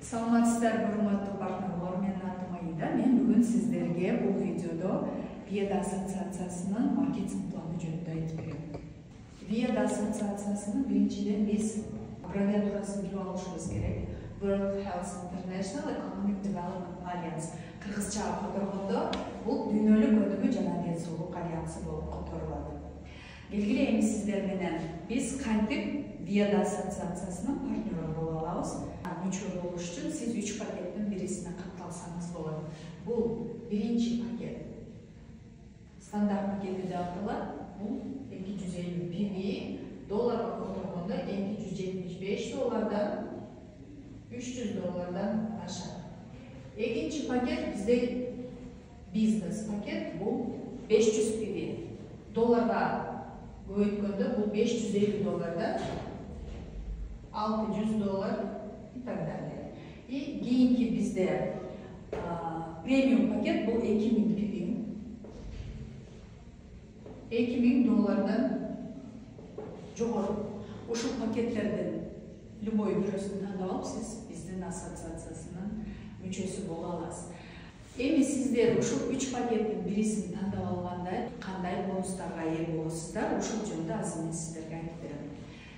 Саламатсыздар, урматтуу партнерлор, менин атым Аида. Мен бүгүн сиздерге бул видеодо Виада ассоциациясынын маркетинг планы жөнүндө айтып берем. Виада ассоциациясынын биринчиден биз аббревиатурасын билип алышыбыз керек. World Health International Economic Development Alliance. Кыргызча которгондо бул дүйнөлүк өнүгүү жана ден альянсы болуп которулат. Белгиле эми сиздер менен биз кантип Виада ассоциациясынын партнеры боло алабыз. Мүчө болуш үчүн сиз 3 пакеттин бирисине катталсаңыз болот. Бул биринчи пакет. Стандарт пакети деп аталат. Бул 250 PV долларга которгондо 275 доллардан 300 доллардан ашат. Экинчи пакет бизде бизнес пакет. Бул 500 PV долларга көбөйткөндө бул 550 доллардан 600 доллар и так далее. И кийинки бизде премиум пакет бул 2000 PV. 2000 доллардан жогору. Ушул пакеттерден любой бирөөсүн тандап алып сиз биздин ассоциациясынын мүчөсү боло аласыз. Эми сиздер ушул 3 пакеттин бирисин тандап алганда кандай бонустарга ээ болосуздар, ушул жөнүндө азыр мен сиздерге айтып берем.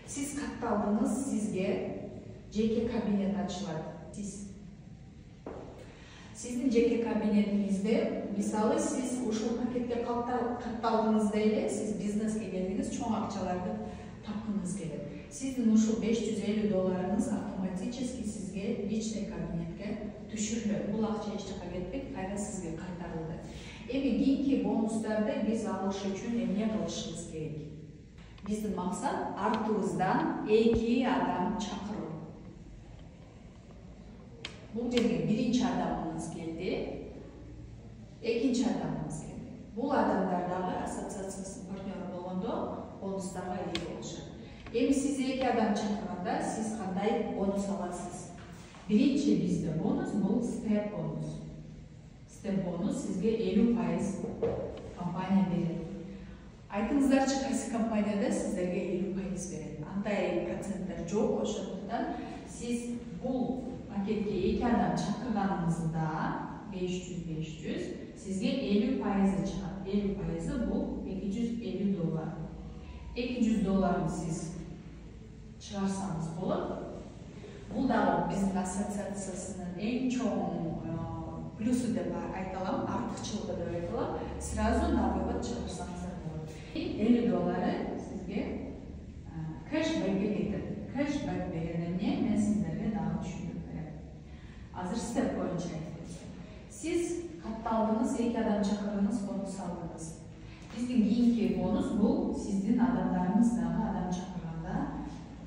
Сиз катталдыңыз, сизге жеке кабинет ачылат. Сиздин жеке кабинетиңизде, мисалы сиз ушул пакетке катталдыңыз дейли, сиз бизнеске келдиңиз, чоң акчаларды тапкыңыз келет. Сиздин ушул 550 долларыңыз автоматически сизге личный кабинетке түшүрүлөт. Бул акча эч жакка кетпейт, кайра сизге кайтарылды. Эми кийинки бонустарды биз алыш үчүн эмне кылышыбыз керек? Биздин максат артыбыздан 2 адам чакыруу. Бул жерге биринчи адамыңыз келди, экинчи адамыңыз келди. Бул адамдар дагы ассоциациясынын партнеры болгондо бонустарга ээ болушат. Эми сиз 2 адам чакырганда сиз кандай бонус аласыз? Биринчи бизде бонус бул степ бонус. Степ бонус сизге 50% компания берет. Айтыңыздарчы, кайсы компанияда сиздерге 50% берет? Андай проценттер жок, ошондуктан сиз бул пакетке 2 адам чакырганыңызда 500 сизге 50% чыгат. 50% бул 250 доллар. 200 долларын сиз чыгарсаңыз болот. Бул дагы биздин ассоциациясынын эң чоң плюсу деп айталам, артыкчылыгы деп айталам. Сразу на вывод чыгарсаңыздар болот. 50 доллары сизге кэшбэкке кетет. Кэшбэк деген эмне? Мен сиздерге дагы түшүндүрүп берем. Азыр степ боюнча айтып кетсем. Сиз катталдыңыз, 2 адам чакырдыңыз, бонус алдыңыз. Биздин кийинки бонус бул сиздин адамдарыңыз дагы адам чакырганда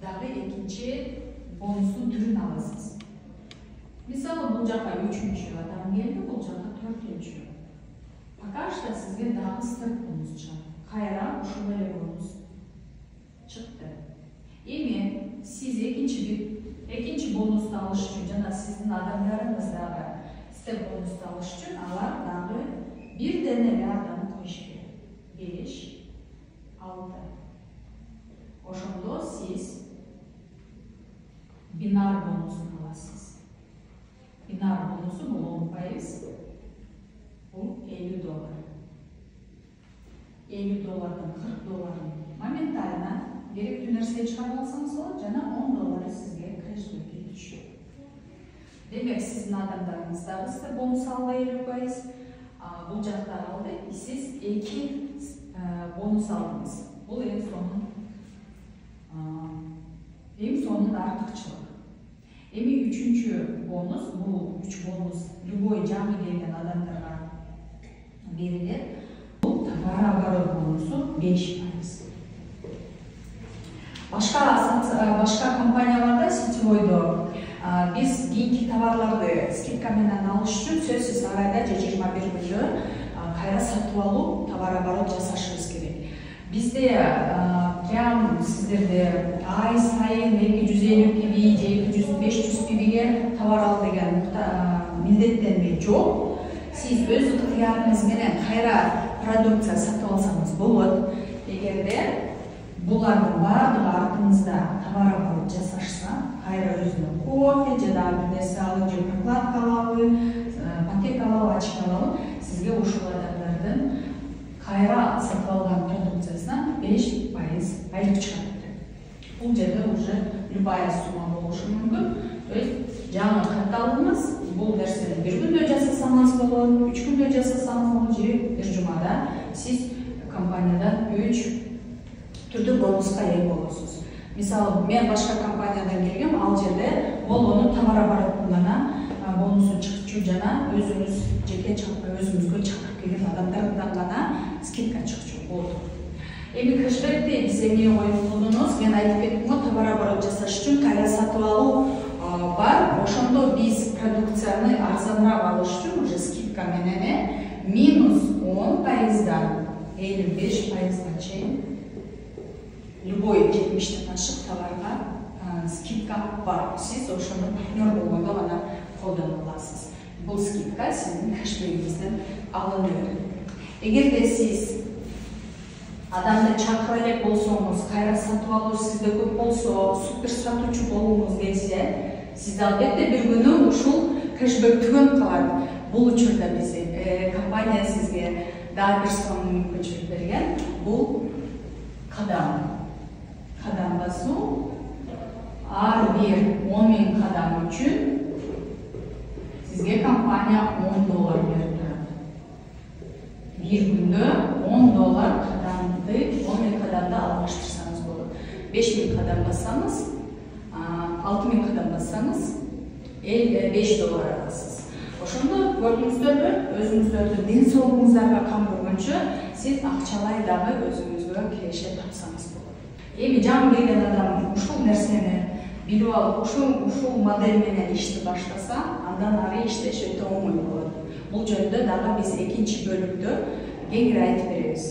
дагы экинчи бонустун түрүн аласыз. Мисалы бул жака 3-чү адам келди, бул жака 4-чү. Пока что сизге дагы степ бонус чыгат. Кайра ушул эле бонус чыкты. Эми сиз экинчи бонусту алыш үчүн жана сиздин адамдарыңыз дагы степ бонусту алыш үчүн алар дагы бирден эле адам коюш керек. 5, 6. Ошондо сиз бинар бонусун аласыз. Бинар бонусу бул 10%. Бул 50 доллар. 50 доллардан 40 долларын моментально керектүү нерсе чыгарып алсаңыз болот, жана 10 доллары сизге кэшбэкке түшөт. Демек сиздин адамдарыңыз дагы сизге бонус алды 50%. Бул жакта алды, сиз 2 бонус алдыңыз. Бул эң сонун артыкчылык. Эми 3-чү бонус, бул 3 бонус любой жаңы келген адамдарга берилет. Бул товарооборот бонусу 5%. Башка компанияларда сетевойдо биз кийинки товарларды скидка менен алыш үчүн сөзсүз айда же 21 күндө кайра сатып алуу, товарооборот жасашыбыз керек. Бизде прям сиздерде ай сайын 250 PV же 200-500 PVге товар ал деген милдеттенме жок. Сиз өз ыктыярыңыз менен кайра продукция сатып алсаңыз болот. Эгерде Булардын баардыгы артыңызда товар оборот жасашса, кайра өзүнө кофе же дагы бир нерсе алып, же прокладка алабы, пакет алабы, очко алабы, сизге ушул адамдардын кайра сатып алган продукциясынан 5% айлык чыгат. Бул жерде уже любая сумма болушу мүмкүн. То есть жаңы катталыңыз, бул нерсени бир күндө жасасаңыз болот, 3 күндө жасасаңыз болот, же бир жумада сиз компаниядан 3 түрдүү бонуска ээ болосуз. Мисалы, мен башка компаниядан келгем, ал жерде Волонун товар оборотунан бонусун чыкчу жана өзүңүз жеке өзүңүзгө чакырып келген адамдардан гана скидка чыкчу болду. Эми кэшбэкти биз эмне коюп колдонобуз? Мен айтып кеттим го, товар оборот жасаш үчүн кайра сатып алуу бар. Ошондо биз продукцияны арзаныраак алыш үчүн уже скидка менен минус 10%дан 55%га чейин любой 70-тен ашык товарга скидка бар. Сиз ошондо партнер болгондо гана колдоно аласыз. Бул скидка сиздин кэшбэгиңизден алыныр. Эгерде сиз адамды чакыра элек болсоңуз, кайра сатып алуу сизде көп болсо, супер сатуучу болгуңуз келсе, сиз албетте бир күнү ушул кэшбэк түгөнүп калат. Бул учурда биз компания сизге дагы бир мүмкүнчүлүк берген. Бул кадам басуу. Ар бир 10.000 кадам үчүн сизге компания $10 берип турат. Бир күндө $10 кадамды 10.000 кадамды алмаштырсаңыз болот. 5.000 кадам бассаңыз, 6.000 кадам бассаңыз $5 аласыз. Ошондо көрдүңүздөрбү, өзүңүздөрдүн ден соолугуңуздарга кам көргөнчө сиз акчалай дагы өзүңүзгө киреше тапсаңыз болот. Эми жаңы келген адам ушул нерсени билип алып, ушул модель менен ишти баштаса, андан ары иштеш өтө оңой болот. Бул жөнүндө дагы биз экинчи бөлүмдө кеңири айтып беребиз.